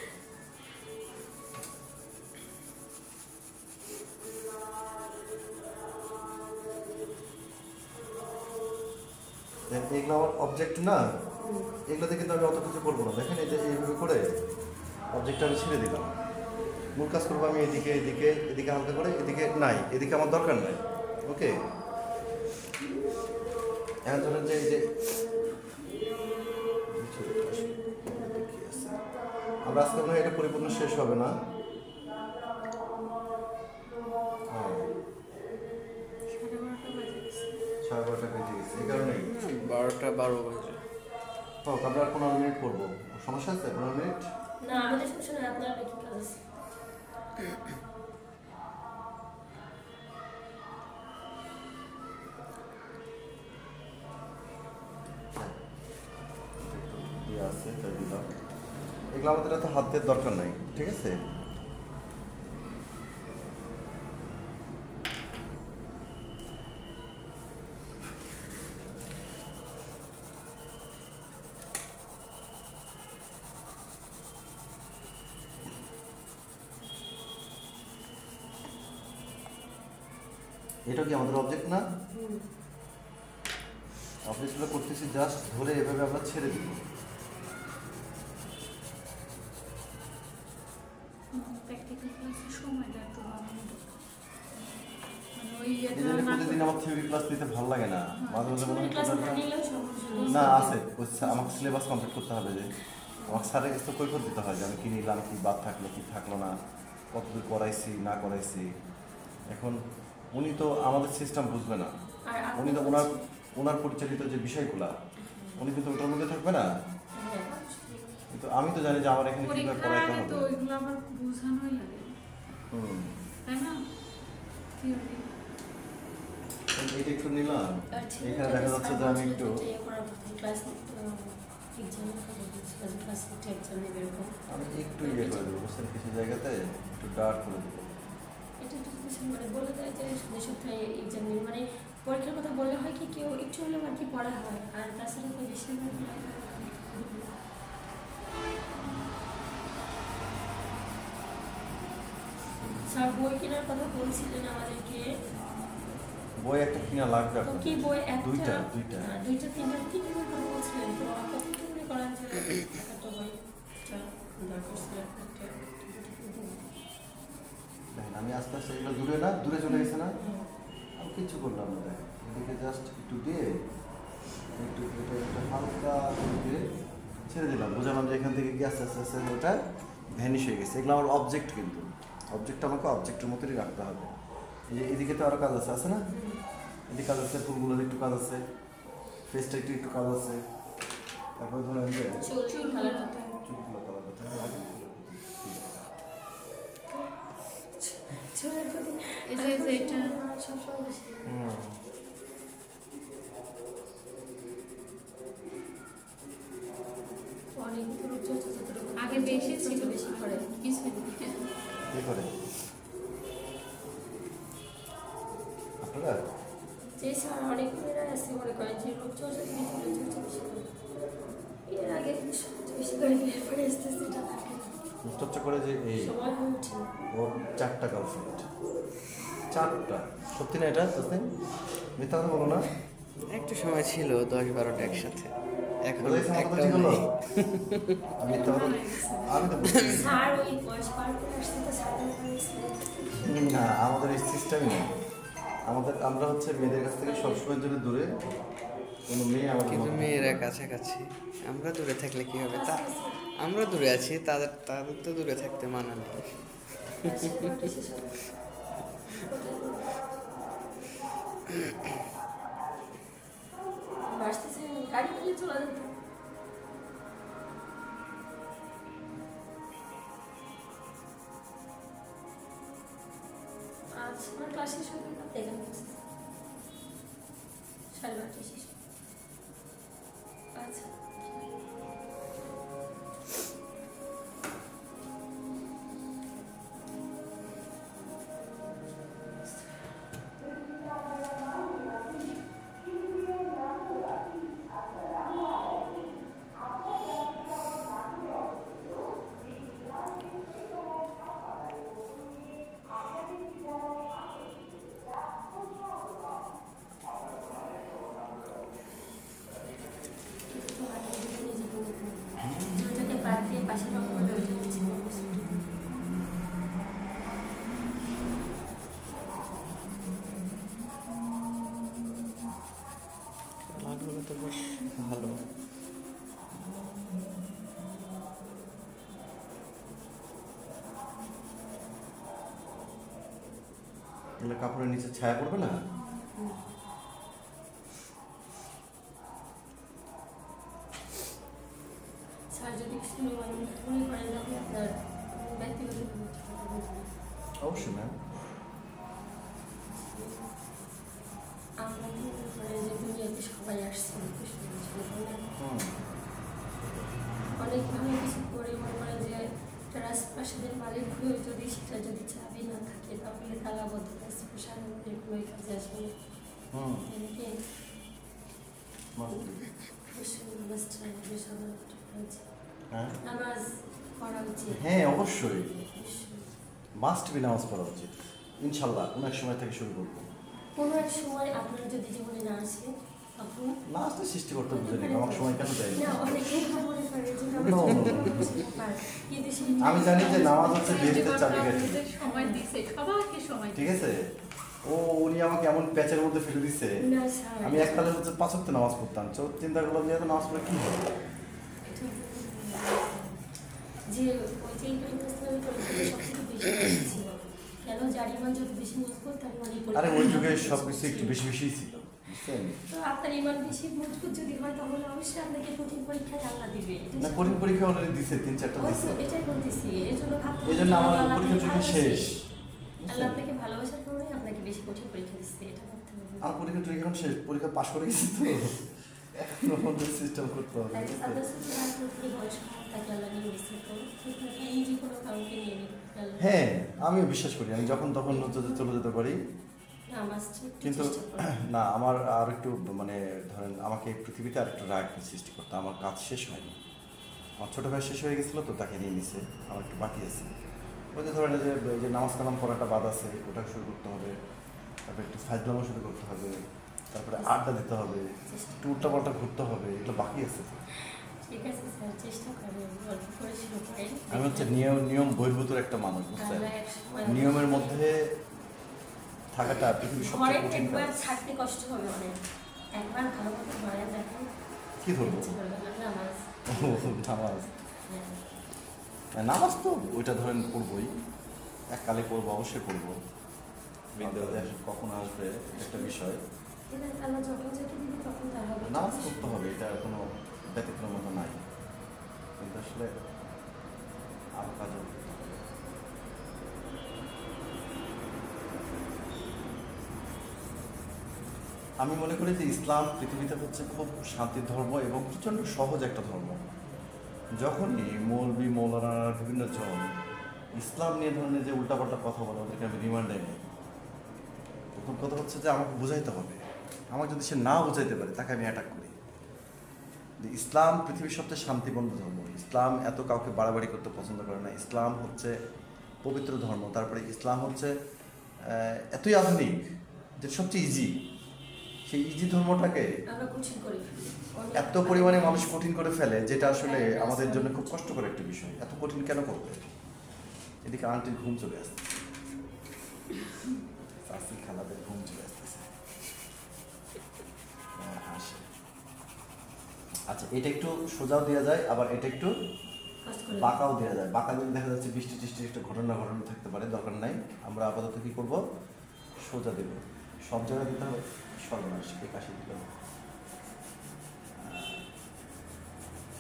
এগুলো আমার অবজেক্ট না, এগুলোতে কিন্তু আমি অত কিছু করবো না। দেখেন এই যে এইভাবে করে অবজেক্টটা আমি ছেড়ে দিলাম, মূল কাজ করবো আমি এদিকে এদিকে এদিকে হালকা করে, এদিকে নাই, এদিকে আমার দরকার নাই। ওকে, এখন ধরেন যে এই যে আমরা আজকে মনে হয় এটা পরিপূর্ণ শেষ হবে না। হ্যাঁ, 12:30 বেজে গেছে, এই কারণেই 12 বাজে। হোক, আমরা আর 15 মিনিট করবো, সমস্যা আছে? 15 মিনিট না আমাদের সমস্যা নেই আপনারা কি কাজ আছে ইয়ে আছে, তাই দিলাম। এগুলো আমাদের এত হাত দেওয়ার দরকার নাই, ঠিক আছে? এটা কি আমাদের অবজেক্ট না? অবজেক্টগুলো করতেছি জাস্ট ধরে এভাবে আমরা ছেড়ে দিব। প্র্যাকটিক্যাল ক্লাসে সময়টা একটু বাড়ানো দরকার। মানে ওই এই জন্য প্রতিদিন আমার থিওরি ক্লাস নিতে ভালো লাগে না, মাঝে মাঝে মনে হয় ক্লাস টোটালটা নিলেও সমস্যা নেই না আছে, আমাকে সিলেবাস কমপ্লিট করতে হবে, যে আমাকে স্যারের কাছে তো কৈফিয়ত দিতে হয় যে আমি কী নিলাম, কী বাদ থাকলো কী থাকলো না, কতদূর করাইছি না করাইছি। এখন উনি তো আমাদের সিস্টেম বুঝবে না, আর উনি তো ওনার পরিচালিত যে বিষয়গুলা উনি কিন্তু ওটার মধ্যে থাকবে না। হ্যাঁ কিন্তু আমি তো জানি যে আমার এখানে কীভাবে পরীক্ষার পড়াইতে আগে তো হবে। ওইগুলো আবার বোঝানোই লাগে, তাই না? থিওরি এইটা একটু নিলাম, আর ঠিক এখানে আছে, দেখা যাচ্ছে যে আমি একটু ক্লাস এক্সাম ক্লাস এক্সাম নেবে এরকম আমি একটু ইয়ে করে দেবো, বুঝছেন, কিছু জায়গাতে একটু ডার্ক করে দেবো। এটা একটু কিছু মানে বলে দেয় যে সপ্তাহে এক্সাম নেবে মানে পরীক্ষার কথা বললে হয় কি কেউ একটু হলেও আর কি পড়া হয় আর তাছাড়া তো বেশিরভাগ স্যার বই কেনার কথা বলছিলেন আমাদেরকে, বই একটা কিনা লাগবে তো আপনার। কি বই একটা দুইটা দুইটা তিনটা কথা বলছিলেন, তো কত মনে করেন যে একটা বইটা দরকার ছিল একটা। দেখেন আমি আস্তে আস্তে এগুলো দূরে চলে গেছে না, আমি কিচ্ছু করলাম না। দেখেন এদিকে জাস্ট একটু দিয়ে একটু এটা হালকা দিয়ে ছেড়ে দিলাম, বুঝালাম যে এখান থেকে কি আস্তে আস্তে আস্তে ওটা ভ্যানিশ হয়ে গেছে। এগুলো আমার অবজেক্ট, কিন্তু অবজেক্টটা আমাকে অবজেক্টের মতোই রাখতে হবে। এই যে এদিকে তো আরও কাজ আছে না, এদিকে কাজ আছে, ফুলগুলোর একটু কাজ আছে, ফেসটা একটু কাজ আছে, তারপরে ধরেন যে চুল কালার করতে হবে। চুলগুলো কালার করতে হবে, আগে চুলের প্রতি এই যে এটা সবসময় বেশি অনেক আগে বেশি ছিল, বেশি করে কিছু কি করে আপনারা যে স্যার অনেক মেয়েরা আছে মনে করেন যে রূপচর্চা বেশি করে চর্চা বেশি করে, এর আগে সবচেয়ে বেশি করে এরপরে আস্তে আস্তে এটা থাকে না, চর্চা করে যে এই সময় হয়ে ওঠে না। ওর 4টা গার্লফ্রেন্ড, 4টা। সত্যি না এটা তাসনিম? মিথ্যা কথা বলো না। একটা সময় ছিল 10-12টা একসাথে, এখন বলেছে আমার কথা একটাও ঠিক হলো? নেই। আমি মিথ্যা কথা আমি তো বলছি স্যার ওই বয়স পার করে আসতে তো স্যারের না, আমাদের এই সিস্টেমই নেই। আমরা হচ্ছে মেয়েদের কাছ থেকে সবসময়ের জন্য দূরে, কোনো মেয়ে আমাদের কিন্তু মতো- মেয়েরা কাছাকাছি, আমরা দূরে থাকলে কি হবে? আমরা দূরে আছি, তাদের তো দূরে থাকতে মানা নেই। আসতেছে গাড়ি পেলে চলে যেত। আজ আমার ক্লাস শেষ হয়ে গেল, এখানে বসে 12:30 শেষ। আচ্ছা দুটোকে বাদ দিয়ে পাশে রং করে ওইটা হচ্ছে কালারগুলো তো বেশ ভালো। এগুলো কাপড়ের নিচে ছায়া পড়বে না। স্যার যদি শুনে মনে করেন তাহলে আপনার ব্যক্তিগত অবশ্যই ম্যাম। আমরা মনে করেন যে দুনিয়াতে সবাই আসছে অনেক অনেক কিছু করে মনে করেন যে একটা রাজপ্রাসাদের মালিক হয়েও যদি সেটা যদি চাবি না থাকে তাহলে তালাবদ্ধ রাজপ্রাসাদ আমাদের কোনো কাজে আসবে না। হুম এমনকি must be। অবশ্যই নামাজ আমাদের সবার উচিত। হ্যাঁ নামাজ পড়া উচিত। হ্যাঁ অবশ্যই অবশ্যই। মাস্ট বি নামাজ পড়া উচিত ইনশাল্লাহ। কোনো এক সময় থেকে শুরু করবো। কোনো এক সময় আপনার যদি জীবনে না আসে তখন না আসলে সৃষ্টি করতে বুঝে নিক, আমার সময় কেন দেয় না অনেকেই মনে করে যে No, no, no, কিন্তু আমি জানি যে নামাজ হচ্ছে বেহেশতের চাবিকাঠি, সময় দিছে, সবাইকে সময় ঠিক আছে? ও উনি আমাকে এমন প্যাচের মধ্যে ফেলে দিচ্ছে, না স্যার আমি এককালে হচ্ছে 5 ওয়াক্ত নামাজ পড়তাম, তো চিন্তা করলাম যে এত নামাজ পড়লে কি হবে। যে ওই যে ইসলামিক পরিস্থিতি সবথেকে বেশি ছিল কেন যার ইমান যত বেশি মজবুত তার ইমান আরে ওই যুগে সব কিছু একটু বেশি বেশিই ছিল, বুঝছেন? তো আপনার ইমান বেশি মজবুত যদি হয় তাহলে অবশ্যই আপনাকে কঠিন পরীক্ষায় আল্লাহ দিবে না কঠিন পরীক্ষা অলরেডি দিছে, 3-4টা দিছে। এটাই বলতেছি এই জন্য ভাবতে এই জন্য আমার আল্লাহ পরীক্ষা টরীক্ষা শেষ, আল্লাহ আপনাকে ভালোবাসার কারণে আপনাকে বেশি কঠিন পরীক্ষা দিচ্ছে এটা ভাবতে হবে আমার পরীক্ষা টরীক্ষা এখন শেষ, পরীক্ষা পাশ করে গেছি তো এখন আমাদের সিস্টেম করতে হবে, তাই ঠিক আছে? সাদা সুতি রাজনীতি বয়স তাকে আল্লাহ নিয়ে গেছে তো এই যে কোনো কাউকে নিয়ে নিতে আল্লাহ হ্যাঁ আমিও বিশ্বাস করি, আমি যখন তখন হচ্ছে যে চলে যেতে পারি, নামাজ কিন্তু না আমার আর একটু মানে ধরেন আমাকে এই পৃথিবীতে আর একটু রাগ সৃষ্টি করতে, আমার কাজ শেষ হয়নি, আমার ছোটো ভাই শেষ হয়ে গেছিলো তো তাকে নিয়ে নিছে, আমার একটু বাকি আছে, ওই যে ধরেন এই যে নামাজ কালাম পড়াটা বাদ আছে, ওটা শুরু করতে হবে, তারপরে একটু ফাজলামো শুরু করতে হবে, তারপরে আড্ডা দিতে হবে, একটু উল্টাপাল্টা ঘুরতে হবে, এগুলো বাকি আছে। ঠিক আছে স্যার, চেষ্টা করবেন, গল্প করে শুরু করেন। আমি হচ্ছে নিয়ম বহির্ভূত একটা মানুষ, বুঝছেন? নিয়মের মধ্যে থাকাটা পৃথিবীর সবচেয়ে ঘরে কঠিন একবার কাজ। ছাড়তে কষ্ট হবে অনেক, একবার ভালো মতো ঘরে দেখেন কি ধরবো? কিছু করবেন না, নামাজ। নামাজ হ্যাঁ। নামাজ তো ওইটা ধরেন পড়বই, এককালে পড়বো, অবশ্যই পড়বো। কখন আসবে একটা বিষয়, এবার আল্লাহ যখন যেটা দিবে তখন তা হবে। নামাজ পড়তে হবে, এটা কোনো ব্যতিক্রম মতো নাই, কিন্তু আসলে আরো কাজও করতে হবে। আমি মনে করি যে ইসলাম পৃথিবীতে হচ্ছে খুব শান্তির ধর্ম এবং প্রচণ্ড সহজ একটা ধর্ম। যখনই মৌলবি মৌলানা বিভিন্ন জন ইসলাম নিয়ে ধরনের যে উল্টাপাল্টা কথা বলে, ওদেরকে আমি রিমান্ডে নিই। প্রথম কথা হচ্ছে যে আমাকে বুঝাইতে হবে, আমাকে যদি সে না বুঝাইতে পারে তাকে আমি অ্যাটাক করি। যে ইসলাম পৃথিবীর সবচেয়ে শান্তিপূর্ণ ধর্ম, ইসলাম এত কাউকে বাড়াবাড়ি করতে পছন্দ করে না, ইসলাম হচ্ছে পবিত্র ধর্ম, তারপরে ইসলাম হচ্ছে এতই আধুনিক যে সবচেয়ে ইজি। সেই ইজি ধর্মটাকে আমরা কঠিন করে ফেলি। এত পরিমাণে মানুষ কঠিন করে ফেলে, যেটা আসলে আমাদের জন্য খুব কষ্টকর একটা বিষয়। এত কঠিন কেন করবে? এদিকে আন্টির ঘুম চলে আসছে, চাষি খালাদের ঘুম চলে আসতেছে, হাসে। আচ্ছা, এটা একটু সোজাও দেওয়া যায়, আবার এটা একটু কষ্ট করে বাঁকাও দেওয়া যায়। বাঁকা দিলে দেখা যাচ্ছে বৃষ্টি টিষ্টির একটা ঘটনা থাকতে পারে, দরকার নাই। আমরা আপাতত কি করব, সোজা দেব। সব জায়গায় দিতে হবে সর্বনাশ, একাশি দিতে হবে।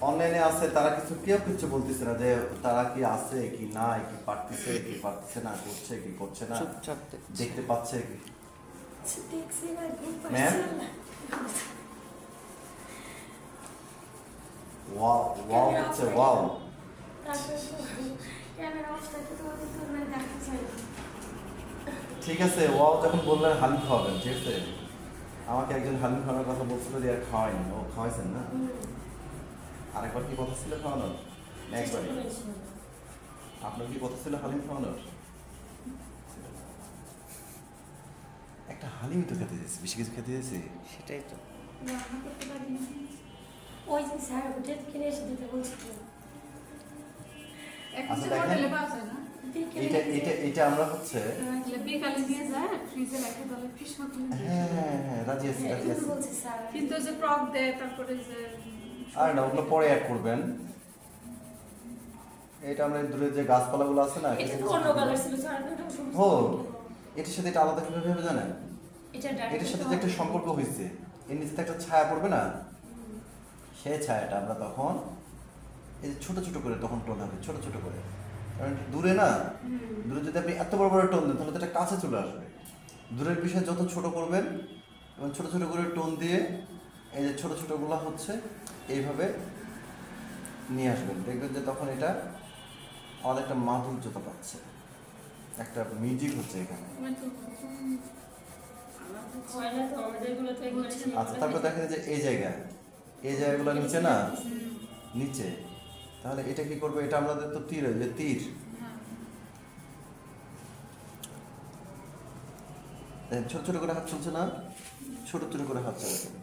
অনলাইনে আছে তারা কেউ কিছু বলতেছে না যে তারা কি আছে কি নাই, কি পারতেছে না, করছে কি করছে না, চুপচাপ দেখতে পাচ্ছে কি। দেখছি না, ঘুম ম্যাম? পাচ্ছে না। ওয়াও হচ্ছে ওয়াও। তারপরে ক্যামেরা অফ থাকে, তোমাদের তো মানে দেখা যায় না। ঠিক আছে, ওয়াও যখন বললেন হালিম খাওয়াবেন, ঠিক আছে। আমাকে একজন হালিম খাওয়ানোর কথা বলছিল যে আর খাওয়াইনি, ও খাওয়াইছেন না? আরেকবার কি কথা ছিল খাওয়ানোর? একবারে আপনার কি কথা ছিল হালিম খাওয়ানোর? একটা হালিমই তো খেতে দিয়েছি, বেশি কিছু খেতে দিয়েছি। সেটাই তো। রান্না করতে পারি না। ওই যে স্যার হোটেল কিনে এসে দিতে বলছিল। এখন আচ্ছা, যে দেখেন। হোটেলে পাওয়া যায় না, এটা আমরা হচ্ছে বিকালে নিয়ে যায় ফ্রিজে রেখে তাহলে ফ্রিজ করে। হ্যাঁ রাজি আছি। বলছে স্যার, কিন্তু ওই যে টক দেয়, তারপরে যে আর না, ওগুলো পরে অ্যাড করবেন। এটা আমরা দূরে যে গাছপালাগুলো আছে না, এটা তো অন্য কালার ছিল স্যার, আমি ওটা ও এটার সাথে এটা আলাদা কিভাবে হবে জানেন? এটার সাথে যে একটা সম্পর্ক হয়েছে, এর নিচে একটা ছায়া পড়বে না, সেই ছায়াটা আমরা তখন এই যে ছোট ছোট করে তখন টোন হবে, ছোট ছোট করে। কারণ দূরে না, দূরে যদি আপনি এত বড় বড় টোন দেন তাহলে তো এটা কাছে চলে আসবে। দূরের বিষয় যত ছোট করবেন এবং ছোট ছোট করে টোন দিয়ে এই যে ছোট ছোটগুলো হচ্ছে এইভাবে নিয়ে আসবেন, দেখবেন যে তখন এটা আমাদের একটা মাধুর্যতা পাচ্ছে, একটা মিউজিক হচ্ছে এখানে। হয় না তো আমাদের গুলো তো একবার আচ্ছা, তারপর দেখেন যে এই জায়গাগুলো নিচে না, নিচে, তাহলে এটা কি করবে? এটা আমাদের তো তীর, যে তীর ছোট ছোট করে হাত চলছে না, ছোট ছোট করে হাত চালাবেন,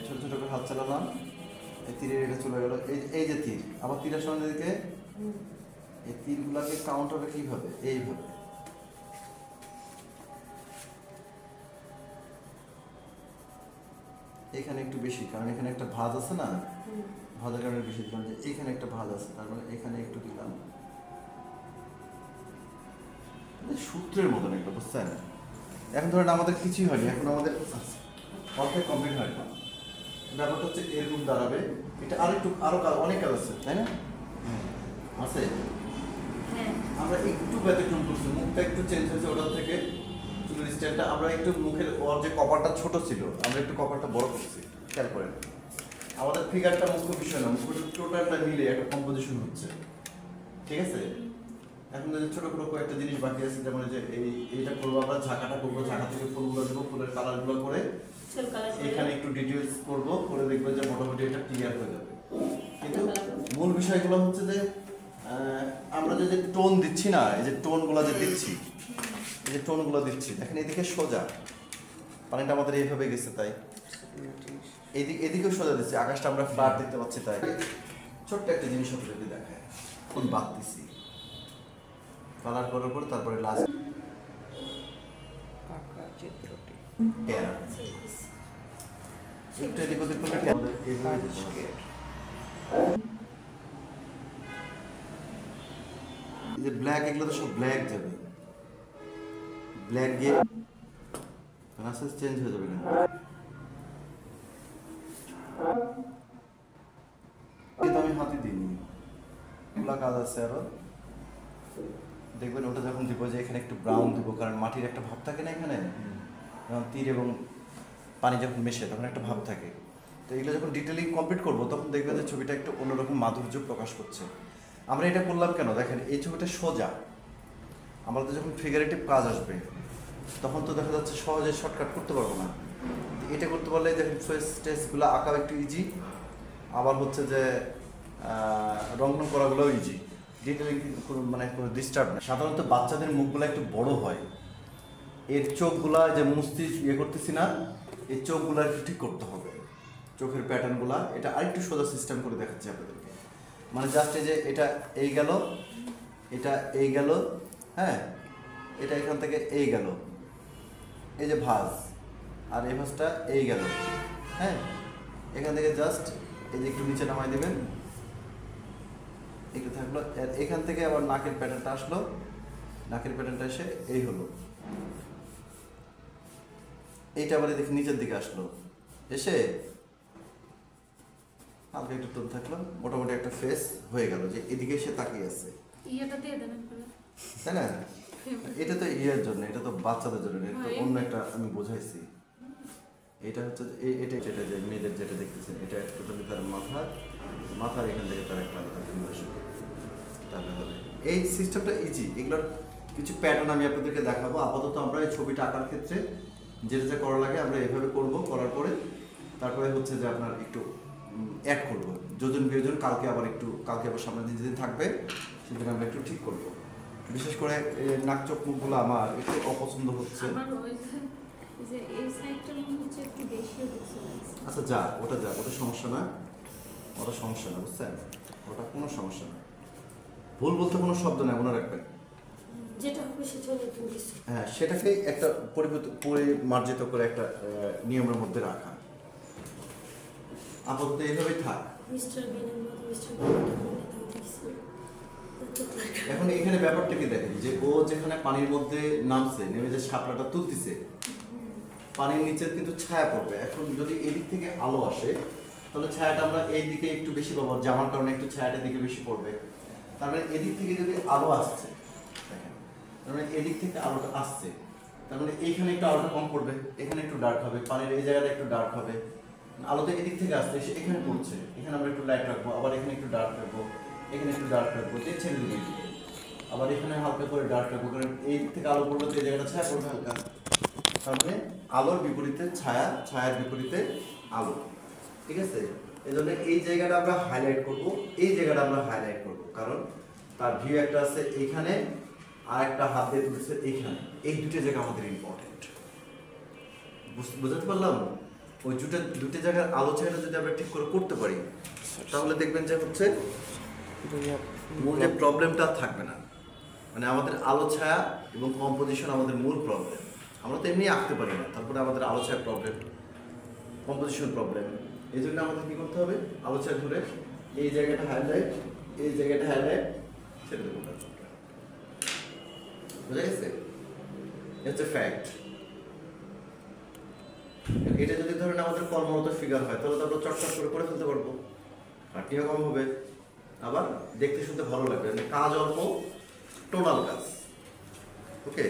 ছোট ছোট করে হাত চালালাম, এই তীরের এটা চলে গেল। এই যে তীর, আবার তীরের সামনে দিকে এই তীরগুলোকে কাউন্ট হবে কিভাবে? এইভাবে। এখানে একটু বেশি, কারণ এখানে একটা ভাঁজ আছে না, ভাঁজের কারণে বেশি দিলাম। যে এখানে একটা ভাঁজ আছে, তার মানে এখানে একটু দিলাম, সূত্রের মতন একটা, বুঝছেন? এখন ধরেন আমাদের কিছুই হয়নি, এখন আমাদের অর্ধেক কমপ্লিট হয় না। ব্যাপারটা হচ্ছে এরকম দাঁড়াবে। এটা আরো অনেক কাজ আছে, তাই না? আছে, আমরা একটু ব্যতিক্রম করছি, মুখটা একটু চেঞ্জ হয়েছে ওটার থেকে, চুলের স্টাইলটা আমরা একটু মুখের, ওর যে কপারটা ছোট ছিল আমরা একটু কপারটা বড় করছি, খেয়াল করেন। আমাদের ফিগারটা মুখ্য বিষয় না, মুখ্য টোটালটা মিলে একটা কম্পোজিশন হচ্ছে, ঠিক আছে? এখন যে ছোট ছোট কয়েকটা জিনিস বাকি আছে, যেমন যে এইটা করবো আমরা, ঝাঁকাটা করবো, ঝাঁকা থেকে ফুলগুলো দেবো, ফুলের কালারগুলো করে এখানে একটু ডিটেলস করবো, করে দেখবেন যে মোটামুটি এটা ক্লিয়ার হয়ে যাবে। কিন্তু মূল বিষয়গুলো হচ্ছে যে আমরা যে টোন দিচ্ছি না, এই যে টোনগুলো যে দিচ্ছি, এই যে টোনগুলো দিচ্ছি দেখেন এদিকে সোজা পানিটা আমাদের এইভাবে গেছে, তাই এদিকেও সোজা দিচ্ছি, আকাশটা আমরা ফ্ল্যাট দেখতে পাচ্ছি। তাই ছোট্ট একটা জিনিস যদি দেখায় কোন বাড়তেছি কালার করার পর তারপরে লাস্ট চিত্রটি একটু এদিক ওদিক করলে আমাদের এইভাবে যেতে হবে। এই যে ব্ল্যাক, এগুলো তো সব ব্ল্যাক যাবে, ব্ল্যাক গিয়ে আস্তে আস্তে চেঞ্জ হয়ে যাবে না। কিন্তু আমি হাতে দিইনি, এগুলো কাজ আছে আরো। দেখবেন ওটা যখন দিব যে এখানে একটু ব্রাউন দিব, কারণ মাটির একটা ভাব থাকে না এখানে, যখন তীর এবং পানি যখন মেশে তখন একটা ভাব থাকে। তো এগুলো যখন ডিটেলিং কমপ্লিট করবো তখন দেখবেন যে ছবিটা একটু অন্যরকম মাধুর্য প্রকাশ করছে। আমরা এটা করলাম কেন দেখেন, এই ছবিটা সোজা, আমাদের যখন ফিগারেটিভ কাজ আসবে তখন তো দেখা যাচ্ছে সহজে শর্টকাট করতে পারবো না। এটা করতে পারলে দেখেন ফেস টেসগুলো আঁকাও একটু ইজি, আবার হচ্ছে যে রং করাগুলোও ইজি, ডিটেলিং মানে কোনো ডিস্টার্ব না। সাধারণত বাচ্চাদের মুখগুলো একটু বড় হয়, এর চোখগুলা যে মস্তিষ্ক ইয়ে করতেছি না, এই চোখগুলো একটু ঠিক করতে হবে, চোখের প্যাটার্নগুলা এটা আরেকটু সোজা সিস্টেম করে দেখাচ্ছি আপনাদেরকে। মানে জাস্ট এই যে এটা এই গেল, এটা এই গেল, হ্যাঁ এটা এখান থেকে এই গেল, এই যে ভাঁজ, আর এই ভাঁজটা এই গেল, হ্যাঁ এখান থেকে জাস্ট এই যে একটু নিচে নামাই দেবেন, একটু থাকলো, এখান থেকে আবার নাকের প্যাটার্নটা আসলো, নাকের প্যাটার্নটা এসে এই হলো, এইটা আবার দেখি নিচের দিকে আসলো, এসে হালকা একটু টোন থাকলো, মোটামুটি একটা ফেস হয়ে গেল যে এদিকে সে তাকিয়ে আছে, ইয়েটা দিয়ে দেন একবার। তাই না? এটা তো ইয়ের জন্য, এটা তো বাচ্চাদের জন্য, এটা তো অন্য একটা আমি বোঝাইছি। এটা হচ্ছে এটা যেটা যে মেয়েদের যেটা দেখতেছেন, এটা টোটালি তার মাথার এখান থেকে তার একটা আলাদা তাহলে হবে। এই সিস্টেমটা ইজি, এগুলোর কিছু প্যাটার্ন আমি আপনাদেরকে দেখাবো। আপাতত আমরা এই ছবিটা আঁকার ক্ষেত্রে যেটা যা করা লাগে আমরা এভাবে করব, করার পরে তারপরে হচ্ছে যে আপনার একটু অ্যাড করব, যোজন বিয়োজন কালকে আবার সামনের দিন যেদিন থাকবে সেদিন আমরা একটু ঠিক করব। বিশেষ করে নাক চোখ মুখগুলো আমার একটু অপছন্দ হচ্ছে। আচ্ছা যা ওটা সমস্যা না, বুঝছেন, ওটা কোনো সমস্যা না, ভুল বলতে কোনো শব্দ নেই, মনে রাখবেন। যেটা হবে সেটা নতুন কিছু, হ্যাঁ সেটাকে একটা পরিমার্জিত করে একটা নিয়মের মধ্যে রাখা। আপাতত এইভাবেই থাক। মিস্টার বিনের মতো এখন এখানে ব্যাপারটা কি দেখেন, যে ও যেখানে পানির মধ্যে নামছে, নেমে যে শাপলাটা তুলতেছে, পানির নিচে কিন্তু ছায়া পড়বে। এখন যদি এদিক থেকে আলো আসে তাহলে ছায়াটা আমরা এই দিকে একটু বেশি পাবো, জামার কারণে একটু ছায়াটার দিকে বেশি পড়বে। তার মানে এদিক থেকে যদি আলো আসছে, দেখেন তার মানে এদিক থেকে আলোটা আসছে, তার মানে এইখানে একটু আলোটা কম পড়বে, এখানে একটু ডার্ক হবে, পানির এই জায়গাটা একটু ডার্ক হবে। আলোটা এদিক থেকে আসছে, এখানে পড়ছে, এখানে আমরা একটু লাইট রাখবো, আবার এখানে একটু ডার্ক রাখবো, এখানে একটু ডার্ক রাখবো, দেখছেন দিকে আবার এখানে হালকা করে ডার্ক রাখবো, কারণ এই দিক থেকে আলো পড়বে তো এই জায়গাটা ছায়া পড়বে হালকা। তার মানে আলোর বিপরীতে ছায়া, ছায়ার বিপরীতে আলো, ঠিক আছে? এই জন্য এই জায়গাটা আমরা হাইলাইট করব, এই জায়গাটা আমরা হাইলাইট করব, কারণ তার ভিউ একটা আছে এখানে আর একটা হাত দিয়ে তুলছে এখানে, এই দুটো জায়গা আমাদের ইম্পর্টেন্ট। বুঝতে পারলাম? ওই দুটো জায়গার আলো ছায়াটা যদি আমরা ঠিক করে করতে পারি তাহলে দেখবেন যে হচ্ছে মূল যে প্রবলেমটা থাকবে না। মানে আমাদের আলো ছায়া এবং কম্পোজিশন আমাদের মূল প্রবলেম। আমরা তো এমনি আঁকতে পারি না, তারপরে আমাদের আলো ছায়া প্রবলেম, কম্পোজিশন প্রবলেম। এই জন্য আমাদের কী করতে হবে, আলো ছায়া ধরে এই জায়গাটা হাইলাইট, এই জায়গাটা হাইলাইট, সেটা দেবো। বুঝা গেছে? হচ্ছে ফ্যাক্ট। এটা যদি ধরেন আমাদের কর্মরত ফিগার হয় তাহলে তো আমরা চটচট করে ফেলতে পারবো, আর কিও কম হবে, আবার দেখতে শুনতে ভালো লাগবে। কাজ অল্প, টোটাল কাজ। ওকে।